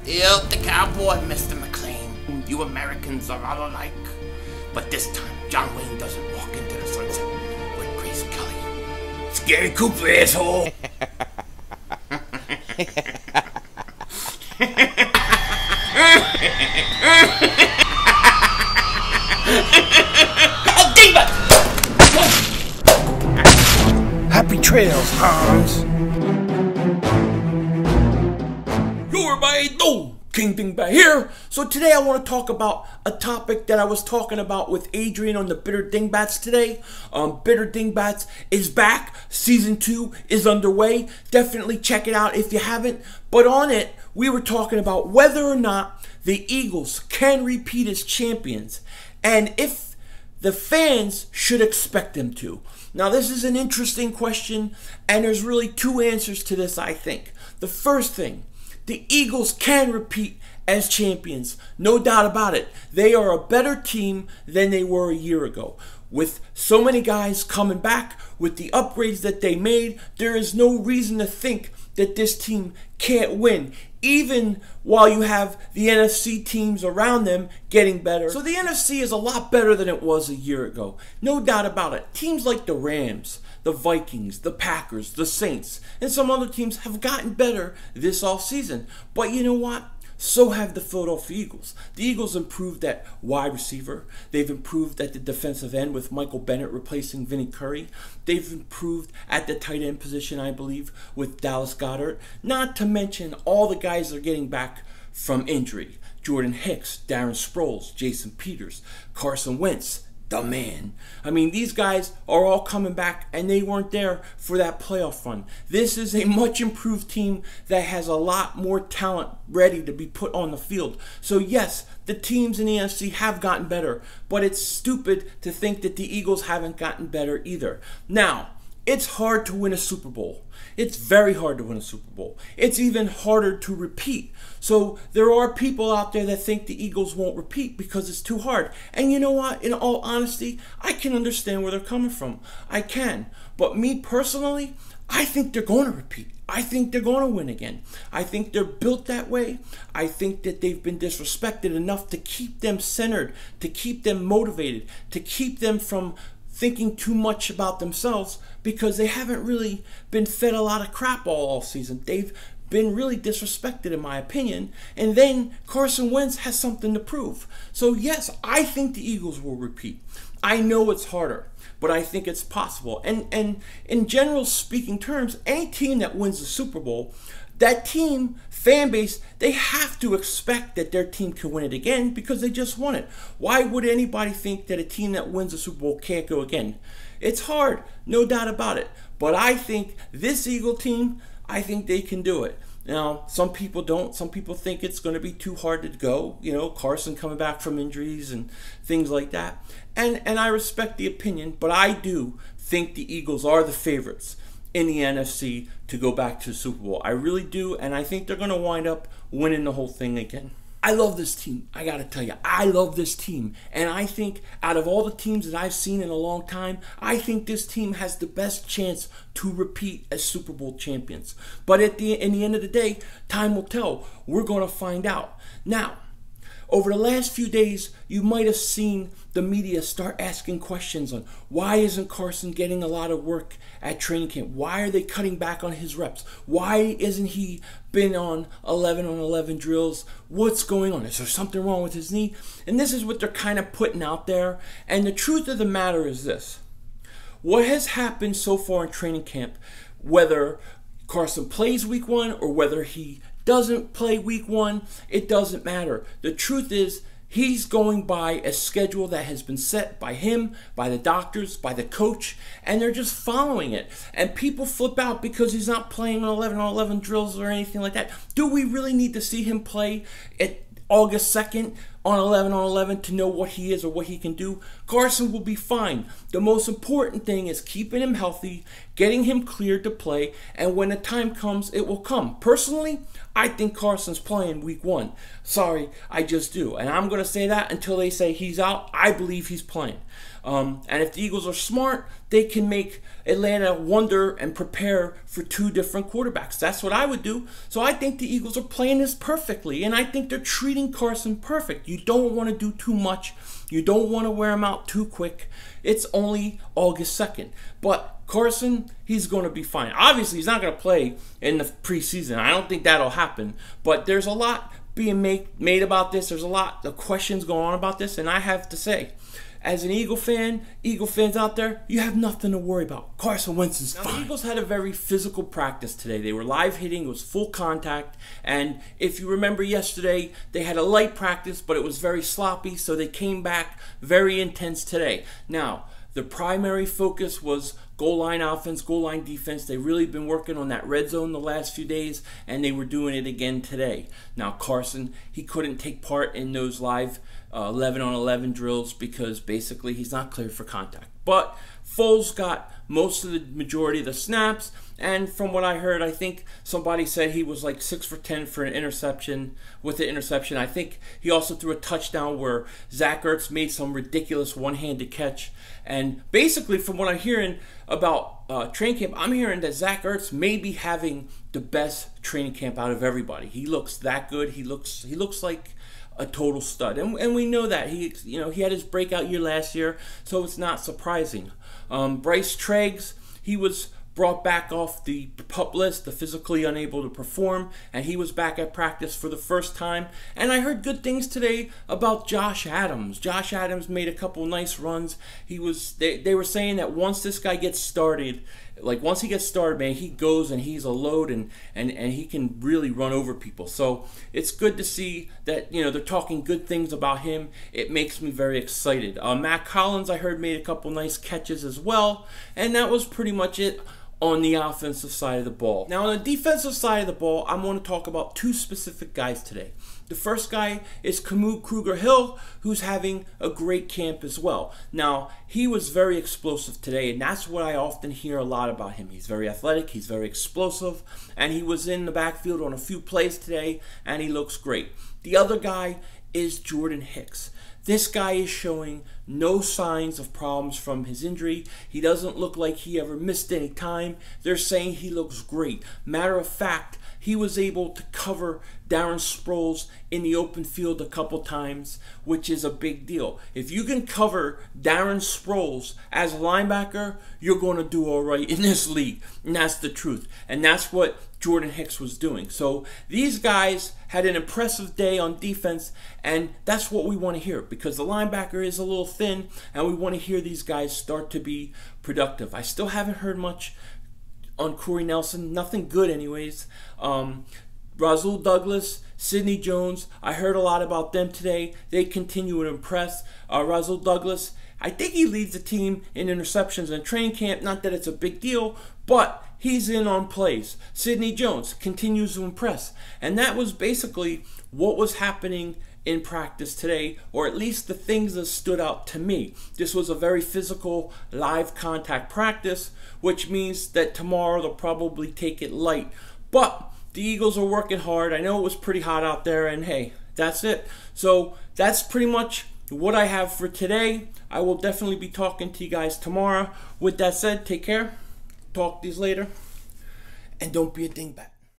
Hail the cowboy, Mr. McLean. You Americans are all alike. But this time, John Wayne doesn't walk into the sunset with Grace Kelly. Scary Cooper, asshole! Oh, Diva! Happy trails, Hans. Yo, everybody, King Dingbat here. So today I want to talk about a topic that I was talking about with Adrian on the Bitter Dingbats today. Bitter Dingbats is back. Season 2 is underway. Definitely check it out if you haven't. But on it, we were talking about whether or not the Eagles can repeat as champions, and if the fans should expect them to. Now, this is an interesting question, and there's really two answers to this, I think. The first thing, the Eagles can repeat as champions, no doubt about it. They are a better team than they were a year ago. With so many guys coming back, with the upgrades that they made, there is no reason to think that this team can't win, even while you have the NFC teams around them getting better. So the NFC is a lot better than it was a year ago, no doubt about it. Teams like the Rams, the Vikings, the Packers, the Saints, and some other teams have gotten better this offseason. But you know what? So have the Philadelphia Eagles. The Eagles improved at wide receiver. They've improved at the defensive end with Michael Bennett replacing Vinny Curry. They've improved at the tight end position, I believe, with Dallas Goedert. Not to mention all the guys that are getting back from injury. Jordan Hicks, Darren Sproles, Jason Peters, Carson Wentz, the man. I mean, these guys are all coming back, and they weren't there for that playoff run. This is a much improved team that has a lot more talent ready to be put on the field. So yes, the teams in the NFC have gotten better, but it's stupid to think that the Eagles haven't gotten better either. Now, it's hard to win a Super Bowl. It's very hard to win a Super Bowl. It's even harder to repeat. So there are people out there that think the Eagles won't repeat because it's too hard. And you know what? In all honesty, I can understand where they're coming from. I can. But me personally, I think they're going to repeat. I think they're going to win again. I think they're built that way. I think that they've been disrespected enough to keep them centered, to keep them motivated, to keep them from thinking too much about themselves, because they haven't really been fed a lot of crap all season. They've been really disrespected, in my opinion. And then Carson Wentz has something to prove. So yes, I think the Eagles will repeat. I know it's harder, but I think it's possible. And in general speaking terms, any team that wins the Super Bowl, that team, fan base, they have to expect that their team can win it again because they just won it. Why would anybody think that a team that wins the Super Bowl can't go again? It's hard, no doubt about it. But I think this Eagle team, I think they can do it. Now, some people don't. Some people think it's going to be too hard to go. You know, Carson coming back from injuries and things like that. And I respect the opinion, but I do think the Eagles are the favorites in the NFC to go back to the Super Bowl. I really do, and I think they're going to wind up winning the whole thing again. I love this team. I got to tell you, I love this team. And I think out of all the teams that I've seen in a long time, I think this team has the best chance to repeat as Super Bowl champions. But in the end of the day, time will tell. We're going to find out. Now, over the last few days, you might have seen the media start asking questions on why isn't Carson getting a lot of work at training camp? Why are they cutting back on his reps? Why isn't he been on 11 on 11 drills? What's going on? Is there something wrong with his knee? And this is what they're kind of putting out there. And the truth of the matter is this. What has happened so far in training camp, whether Carson plays week 1 or whether he doesn't play week 1, it doesn't matter. The truth is, he's going by a schedule that has been set by him, by the doctors, by the coach, and they're just following it. And people flip out because he's not playing on 11 on 11 drills or anything like that. Do we really need to see him play at August 2nd on 11 on 11 to know what he is or what he can do? Carson will be fine. The most important thing is keeping him healthy, getting him cleared to play, and when the time comes, it will come. Personally, I think Carson's playing week 1. Sorry, I just do. And I'm going to say that until they say he's out. I believe he's playing. And if the Eagles are smart, they can make Atlanta wonder and prepare for 2 different quarterbacks. That's what I would do. So I think the Eagles are playing this perfectly, and I think they're treating Carson perfect. You don't want to do too much. You don't want to wear him out too quick. It's only August 2nd. But Carson, he's going to be fine. Obviously, he's not going to play in the preseason. I don't think that'll happen. But there's a lot being made about this. There's a lot of questions going on about this. And I have to say, as an Eagle fans out there, you have nothing to worry about. Carson Wentz is fine. The Eagles had a very physical practice today. They were live hitting. It was full contact. And if you remember yesterday, they had a light practice, but it was very sloppy. So they came back very intense today. Now, the primary focus was goal line offense, goal line defense. They've really been working on that red zone the last few days, and they were doing it again today. Now, Carson, he couldn't take part in those live 11-on-11 drills because basically he's not cleared for contact. But Foles got most of the majority of the snaps, and from what I heard, I think somebody said he was like 6 for 10 for an interception. With the interception, I think he also threw a touchdown where Zach Ertz made some ridiculous one-handed catch. And basically, from what I'm hearing about training camp, I'm hearing that Zach Ertz may be having the best training camp out of everybody. He looks that good. He looks like a total stud, and we know that he had his breakout year last year, so it's not surprising. Bryce Treggs, he was brought back off the PUP list, the physically unable to perform, and he was back at practice for the first time. And I heard good things today about Josh Adams. Josh Adams made a couple nice runs. They were saying that once this guy gets started, once he gets started, man, he goes and he's a load, and he can really run over people. So it's good to see that, they're talking good things about him. It makes me very excited. Matt Collins, I heard, made a couple nice catches as well, and that was pretty much it on the offensive side of the ball. Now, on the defensive side of the ball, I'm going to talk about 2 specific guys today. The first guy is Kamu Kruger-Hill, who's having a great camp as well. Now, he was very explosive today, and that's what I often hear a lot about him. He's very athletic, he's very explosive, and he was in the backfield on a few plays today, and he looks great. The other guy is Jordan Hicks. This guy is showing no signs of problems from his injury. He doesn't look like he ever missed any time. They're saying he looks great. Matter of fact, he was able to cover Darren Sproles in the open field a couple times, which is a big deal. If you can cover Darren Sproles as a linebacker, you're going to do all right in this league. And that's the truth. And that's what Jordan Hicks was doing. So these guys had an impressive day on defense, and that's what we want to hear, because the linebacker is a little thin, and we want to hear these guys start to be productive. I still haven't heard much on Corey Nelson, nothing good anyways. Rasul Douglas, Sidney Jones, I heard a lot about them today. They continue to impress. Rasul Douglas, I think he leads the team in interceptions in training camp. Not that it's a big deal, but he's in on plays. Sidney Jones continues to impress. And that was basically what was happening in practice today, or at least the things that stood out to me. This was a very physical, live contact practice, which means that tomorrow they'll probably take it light. But the Eagles are working hard. I know it was pretty hot out there, and hey, that's it. So that's pretty much what I have for today. I will definitely be talking to you guys tomorrow. With that said, take care. Talk to you later. And don't be a dingbat.